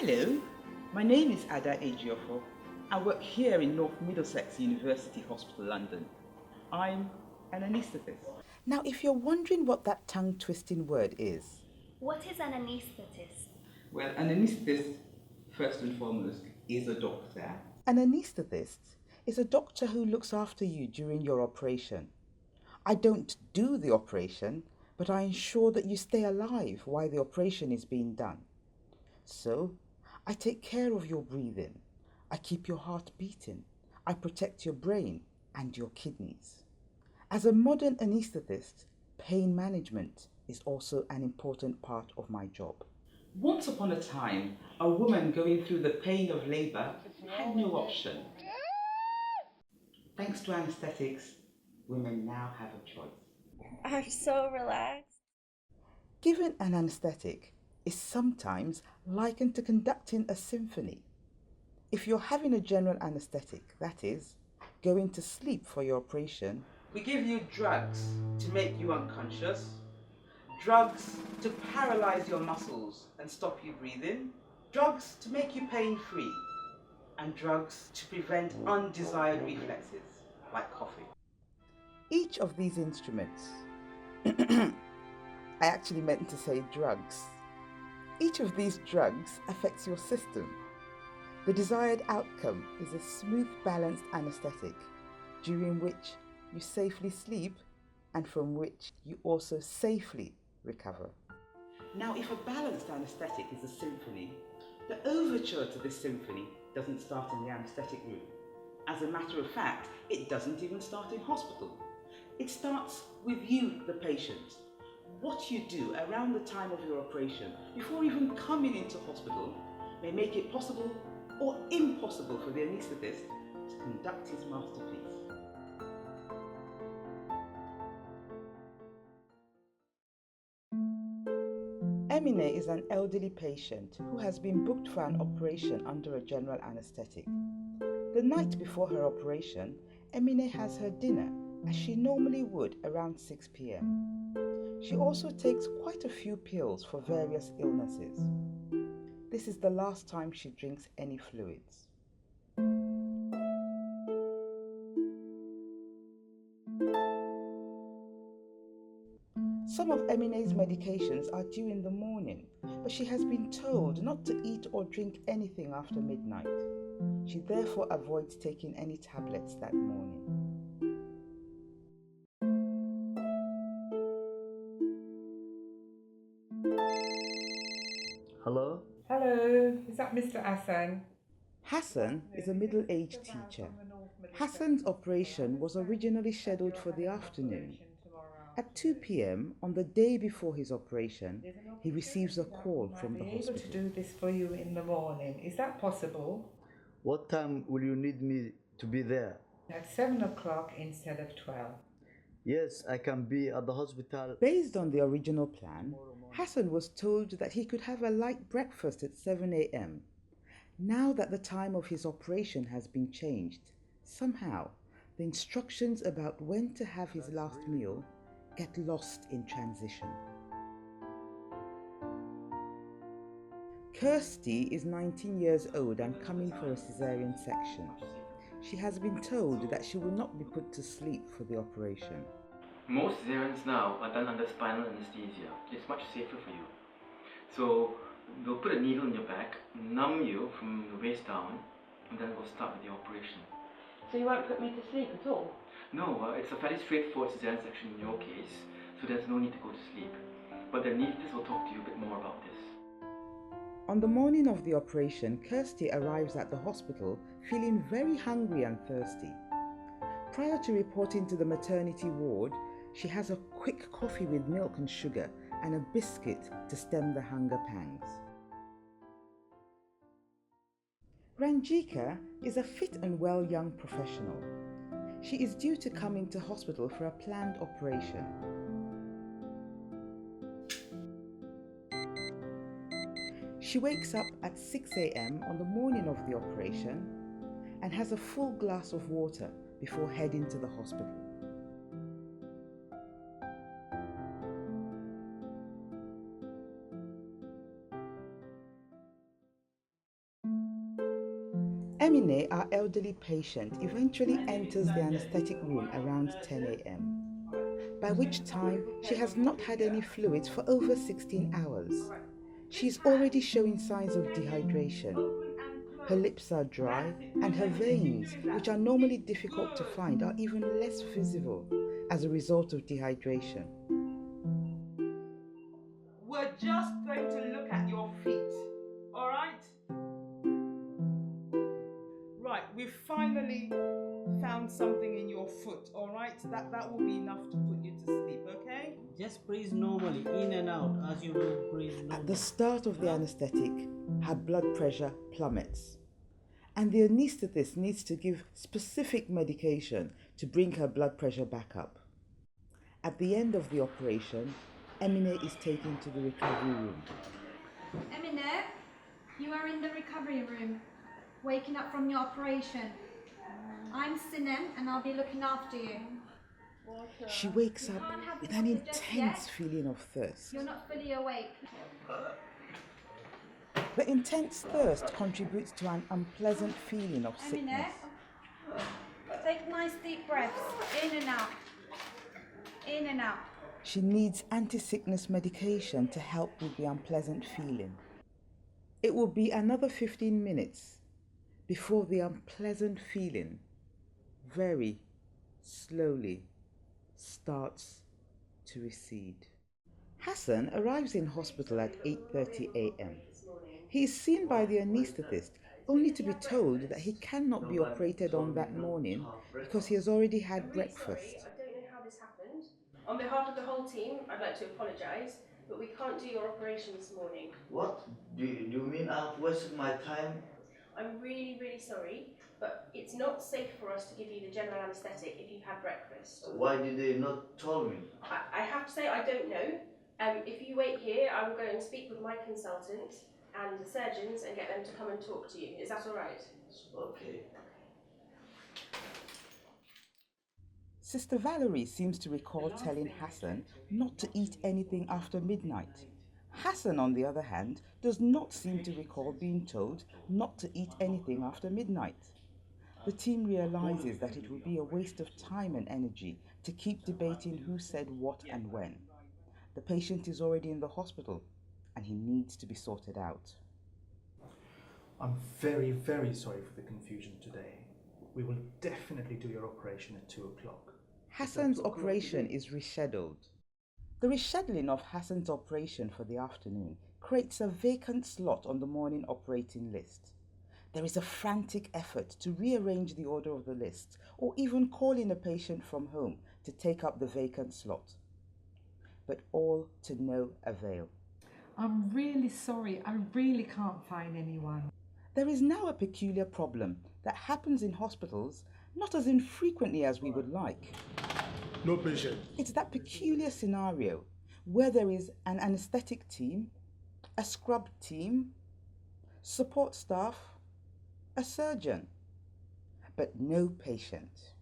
Hello, my name is Ada Ejiofo. I work here in North Middlesex University Hospital, London. I'm an anaesthetist. Now, if you're wondering what that tongue-twisting word is... What is an anaesthetist? Well, an anaesthetist, first and foremost, is a doctor. An anaesthetist is a doctor who looks after you during your operation. I don't do the operation, but I ensure that you stay alive while the operation is being done. So, I take care of your breathing. I keep your heart beating. I protect your brain and your kidneys. As a modern anaesthetist, pain management is also an important part of my job. Once upon a time, a woman going through the pain of labour had no option. Thanks to anaesthetics, women now have a choice. I'm so relaxed. Given an anaesthetic is sometimes likened to conducting a symphony. If you're having a general anaesthetic, that is, going to sleep for your operation, we give you drugs to make you unconscious, drugs to paralyze your muscles and stop you breathing, drugs to make you pain-free, and drugs to prevent undesired reflexes, like coughing. Each of these instruments, I actually meant to say drugs. Each of these drugs affects your system. The desired outcome is a smooth, balanced anaesthetic, during which you safely sleep and from which you also safely recover. Now, if a balanced anaesthetic is a symphony, the overture to this symphony doesn't start in the anaesthetic room. As a matter of fact, it doesn't even start in hospital. It starts with you, the patient. What you do around the time of your operation, before even coming into hospital, may make it possible or impossible for the anaesthetist to conduct his masterpiece. Emine is an elderly patient who has been booked for an operation under a general anaesthetic. The night before her operation, Emine has her dinner as she normally would around 6 p.m. She also takes quite a few pills for various illnesses. This is the last time she drinks any fluids. Some of Emine's medications are due in the morning, but she has been told not to eat or drink anything after midnight. She therefore avoids taking any tablets that morning. Hello? Hello, is that Mr. Hassan? Hassan is a middle-aged teacher. Hassan's operation was originally scheduled for the afternoon. At 2 p.m. on the day before his operation, he receives a call from the hospital. I'll be able to do this for you in the morning. Is that possible? What time will you need me to be there? At 7 o'clock instead of 12. Yes, I can be at the hospital. Based on the original plan, Hassan was told that he could have a light breakfast at 7 a.m. Now that the time of his operation has been changed, somehow the instructions about when to have his last meal get lost in transition. Kirsty is 19 years old and coming for a cesarean section. She has been told that she will not be put to sleep for the operation. Most cesareans now are done under spinal anesthesia. It's much safer for you. So they'll put a needle in your back, numb you from the waist down, and then we'll start with the operation. So you won't put me to sleep at all? No, it's a fairly straightforward cesarean section in your case, so there's no need to go to sleep. But the anaesthetist will talk to you a bit more about this. On the morning of the operation, Kirsty arrives at the hospital feeling very hungry and thirsty. Prior to reporting to the maternity ward, she has a quick coffee with milk and sugar and a biscuit to stem the hunger pangs. Ranjika is a fit and well young professional. She is due to come into hospital for a planned operation. She wakes up at 6 a.m. on the morning of the operation and has a full glass of water before heading to the hospital. Emine, our elderly patient, eventually enters the anaesthetic room around 10 a.m., by which time she has not had any fluids for over 16 hours. She's already showing signs of dehydration. Her lips are dry and her veins, which are normally difficult to find, are even less visible as a result of dehydration. We're just going to look at your feet, all right? Right, we've finally found something in your foot, all right? That will be enough to put you to sleep, okay? Just breathe normally, in and out, as you will breathe normally. At the start of the anaesthetic, her blood pressure plummets, and the anaesthetist needs to give specific medication to bring her blood pressure back up. At the end of the operation, Emine is taken to the recovery room. Emine, you are in the recovery room, waking up from your operation. I'm Sinem and I'll be looking after you. She wakes up with an intense feeling of thirst. You're not fully awake. The intense thirst contributes to an unpleasant feeling of Emine, sickness. take nice deep breaths, in and out. In and out. She needs anti-sickness medication to help with the unpleasant feeling. It will be another 15 minutes before the unpleasant feeling very slowly starts to recede. Hassan arrives in hospital at 8:30 a.m. He is seen by the anaesthetist only to be told that he cannot be operated on that morning because he has already had breakfast. I don't know how this happened. On behalf of the whole team, I'd like to apologise, but we can't do your operation this morning. What? Do you mean I've wasted my time? I'm really, really sorry, but it's not safe for us to give you the general anaesthetic if you've had breakfast. Why did they not tell me? I have to say I don't know. If you wait here, I will go and speak with my consultant and the surgeons and get them to come and talk to you. Is that all right? Okay. Sister Valerie seems to recall telling Hassan not to eat anything after midnight. Hassan, on the other hand, does not seem to recall being told not to eat anything after midnight. The team realizes that it would be a waste of time and energy to keep debating who said what and when. The patient is already in the hospital and he needs to be sorted out. I'm very, very sorry for the confusion today. We will definitely do your operation at 2 o'clock. Hassan's operation is rescheduled. The rescheduling of Hassan's operation for the afternoon creates a vacant slot on the morning operating list. There is a frantic effort to rearrange the order of the list or even call in a patient from home to take up the vacant slot. But all to no avail. I'm really sorry, I really can't find anyone. There is now a peculiar problem that happens in hospitals not as infrequently as we would like. No patient. It's that peculiar scenario where there is an anaesthetic team, a scrub team, support staff, a surgeon, but no patient.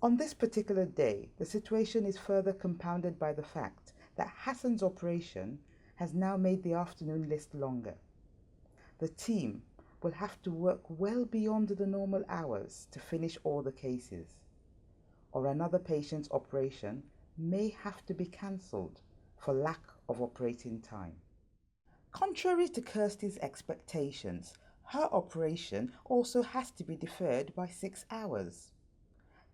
On this particular day, the situation is further compounded by the fact that Hassan's operation has now made the afternoon list longer. The team will have to work well beyond the normal hours to finish all the cases, or another patient's operation may have to be cancelled for lack of operating time. Contrary to Kirsty's expectations, her operation also has to be deferred by 6 hours.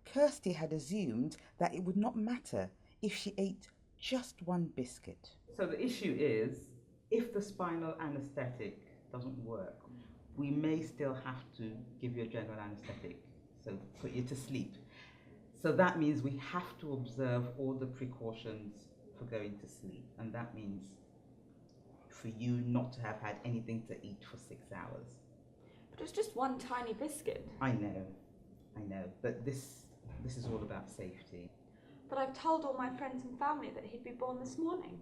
Kirsty had assumed that it would not matter if she ate just one biscuit. So the issue is, if the spinal anaesthetic doesn't work, we may still have to give you a general anaesthetic, so put you to sleep. So that means we have to observe all the precautions for going to sleep, and that means for you not to have had anything to eat for 6 hours. But it's just one tiny biscuit. I know, but this is all about safety. But I've told all my friends and family that he'd be born this morning.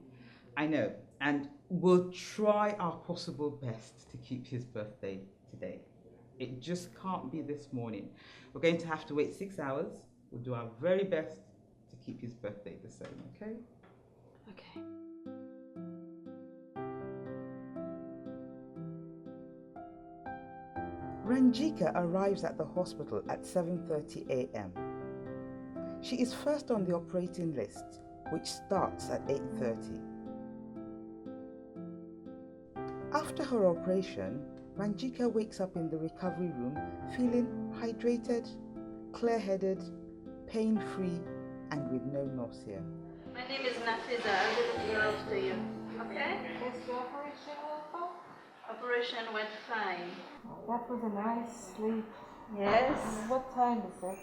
I know, and we'll try our possible best to keep his birthday today. It just can't be this morning. We're going to have to wait 6 hours. We'll do our very best to keep his birthday the same, okay? Okay. Ranjika arrives at the hospital at 7:30 a.m. She is first on the operating list, which starts at 8:30. After her operation, Ranjika wakes up in the recovery room feeling hydrated, clear-headed, pain-free, and with no nausea. My name is Nafiza. I'll be looking after you. Okay? Yes, the operation also? Operation went fine. That was a nice sleep. Yes. What time is it?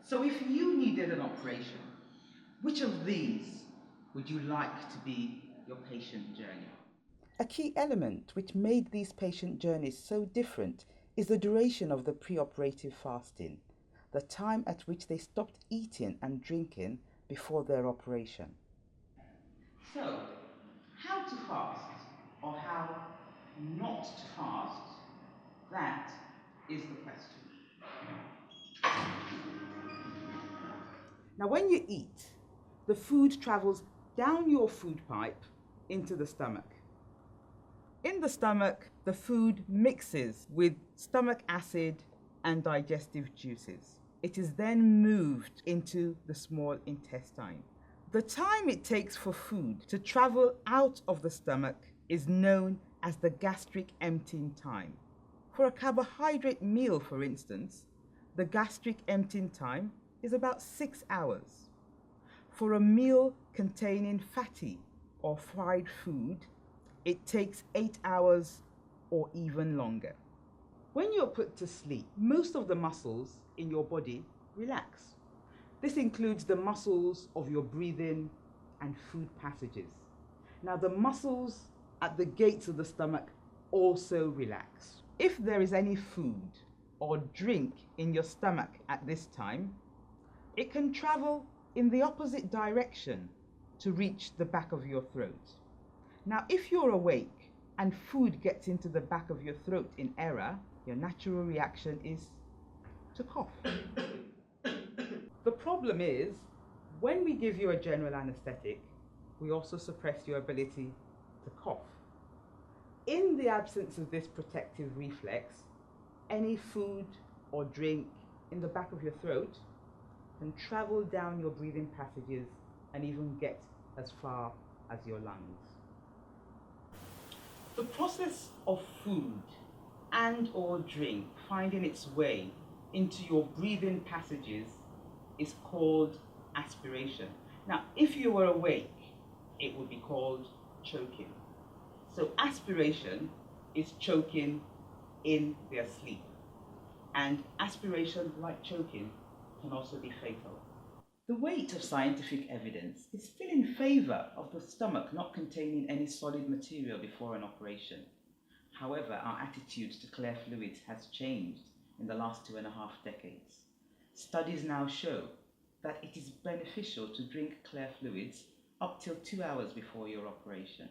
So if you needed an operation, which of these would you like to be your patient journey? A key element which made these patient journeys so different is the duration of the pre-operative fasting, the time at which they stopped eating and drinking before their operation. So, how to fast or how not to fast, that is the question. Now when you eat, the food travels down your food pipe into the stomach. In the stomach, the food mixes with stomach acid and digestive juices. It is then moved into the small intestine. The time it takes for food to travel out of the stomach is known as the gastric emptying time. For a carbohydrate meal, for instance, the gastric emptying time is about 6 hours. For a meal containing fatty or fried food, it takes 8 hours or even longer. When you're put to sleep, most of the muscles in your body relax. This includes the muscles of your breathing and food passages. Now, the muscles at the gates of the stomach also relax. If there is any food or drink in your stomach at this time, it can travel in the opposite direction to reach the back of your throat. Now, if you're awake and food gets into the back of your throat in error, your natural reaction is to cough. The problem is, when we give you a general anesthetic, we also suppress your ability to cough. In the absence of this protective reflex, any food or drink in the back of your throat can travel down your breathing passages and even get as far as your lungs. The process of food and or drink finding its way into your breathing passages is called aspiration. Now, if you were awake, it would be called choking. So aspiration is choking in their sleep. And aspiration, like choking, can also be fatal. The weight of scientific evidence is still in favour of the stomach not containing any solid material before an operation. However, our attitude to clear fluids has changed in the last 2.5 decades. Studies now show that it is beneficial to drink clear fluids up till 2 hours before your operation.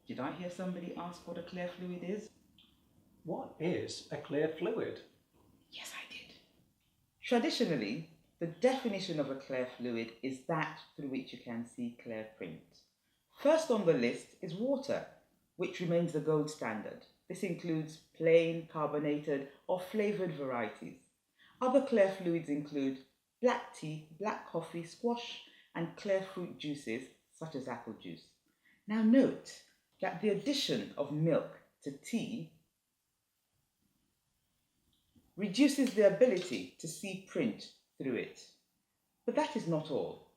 Did I hear somebody ask what a clear fluid is? What is a clear fluid? Yes, I did. Traditionally, the definition of a clear fluid is that through which you can see clear print. First on the list is water, which remains the gold standard. This includes plain, carbonated, or flavoured varieties. Other clear fluids include black tea, black coffee, squash, and clear fruit juices such as apple juice. Now note that the addition of milk to tea reduces the ability to see print through it. But that is not all.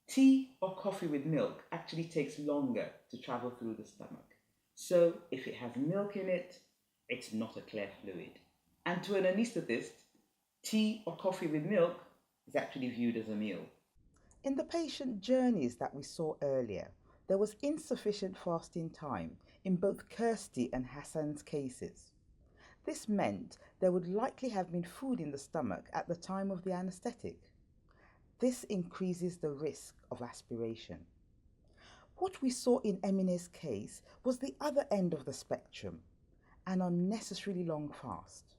Tea or coffee with milk actually takes longer to travel through the stomach. So if it has milk in it, it's not a clear fluid. And to an anaesthetist, tea or coffee with milk is actually viewed as a meal. In the patient journeys that we saw earlier, there was insufficient fasting time in both Kirsty and Hassan's cases. This meant there would likely have been food in the stomach at the time of the anaesthetic. This increases the risk of aspiration. What we saw in Emine's case was the other end of the spectrum, an unnecessarily long fast.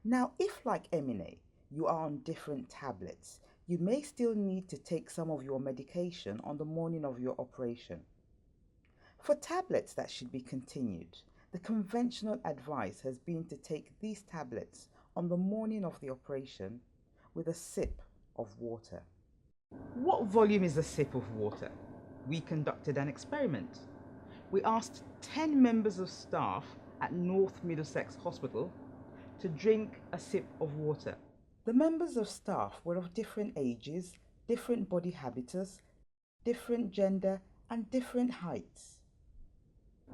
Now, if like Emine, you are on different tablets, you may still need to take some of your medication on the morning of your operation. For tablets that should be continued, The conventional advice has been to take these tablets on the morning of the operation with a sip of water. What volume is a sip of water? We conducted an experiment. We asked 10 members of staff at North Middlesex Hospital to drink a sip of water. The members of staff were of different ages, different body habitus, different gender, and different heights.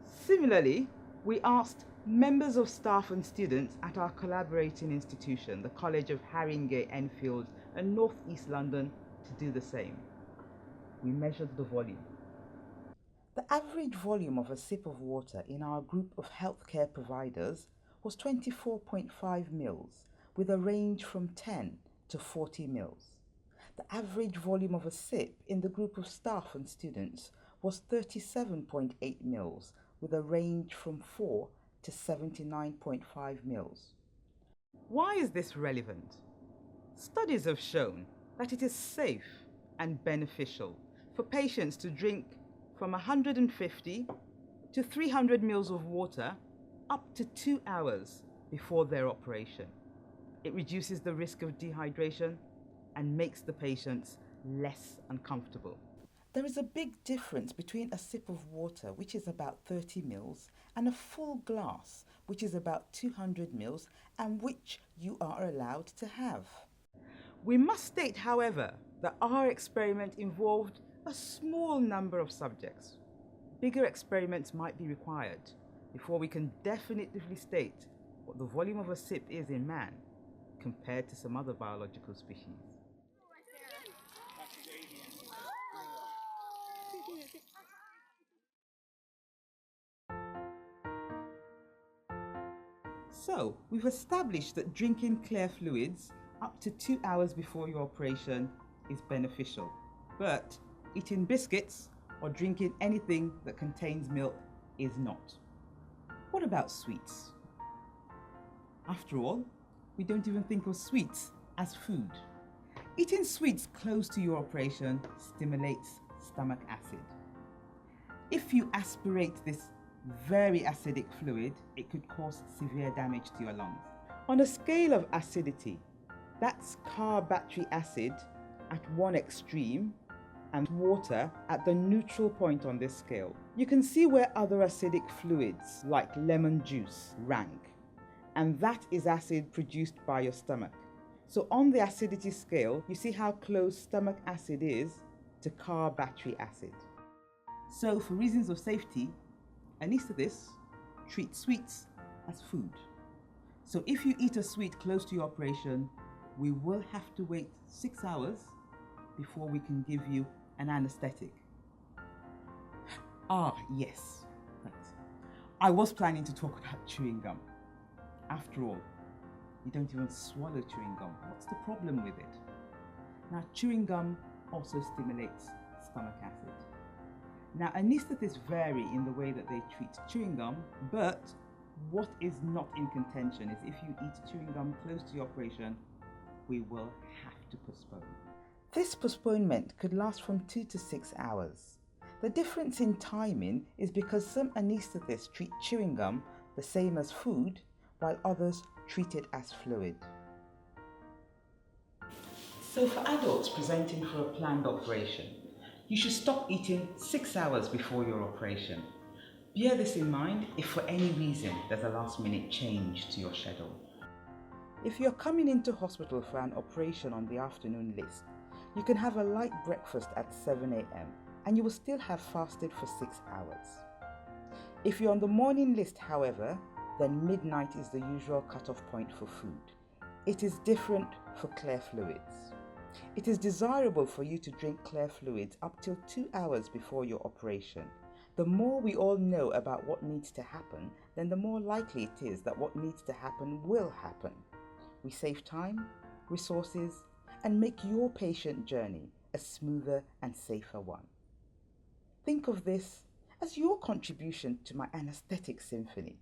Similarly, we asked members of staff and students at our collaborating institution, the College of Haringey, Enfield, and North East London, to do the same. We measured the volume. The average volume of a sip of water in our group of healthcare providers was 24.5 mils, with a range from 10 to 40 mils. The average volume of a sip in the group of staff and students was 37.8 mils, with a range from 4 to 79.5 mils. Why is this relevant? Studies have shown that it is safe and beneficial for patients to drink from 150 to 300 mils of water up to 2 hours before their operation. It reduces the risk of dehydration and makes the patients less uncomfortable. There is a big difference between a sip of water, which is about 30 mils, and a full glass, which is about 200 mils, and which you are allowed to have. We must state, however, that our experiment involved a small number of subjects. Bigger experiments might be required before we can definitively state what the volume of a sip is in man compared to some other biological species. So, we've established that drinking clear fluids up to 2 hours before your operation is beneficial, but eating biscuits or drinking anything that contains milk is not. What about sweets? After all, we don't even think of sweets as food. Eating sweets close to your operation stimulates stomach acid. If you aspirate this very acidic fluid, it could cause severe damage to your lungs. On a scale of acidity, that's car battery acid at one extreme and water at the neutral point on this scale. You can see where other acidic fluids like lemon juice rank, and that is acid produced by your stomach. So on the acidity scale, you see how close stomach acid is to car battery acid. So for reasons of safety, anaesthetists treat sweets as food. So if you eat a sweet close to your operation, we will have to wait 6 hours before we can give you an anaesthetic. Ah, yes, right. I was planning to talk about chewing gum. After all, you don't even swallow chewing gum. What's the problem with it? Now, chewing gum also stimulates stomach acid. Now, anaesthetists vary in the way that they treat chewing gum, but what is not in contention is if you eat chewing gum close to your operation, we will have to postpone. This postponement could last from 2 to 6 hours. The difference in timing is because some anaesthetists treat chewing gum the same as food, while others treat it as fluid. So for adults presenting for a planned operation, you should stop eating 6 hours before your operation. Bear this in mind if for any reason there's a last-minute change to your schedule. If you're coming into hospital for an operation on the afternoon list, you can have a light breakfast at 7 a.m. and you will still have fasted for 6 hours. If you're on the morning list, however, then midnight is the usual cutoff point for food. It is different for clear fluids. It is desirable for you to drink clear fluids up till 2 hours before your operation. The more we all know about what needs to happen, then the more likely it is that what needs to happen will happen. We save time, resources, and make your patient journey a smoother and safer one. Think of this as your contribution to my anesthetic symphony.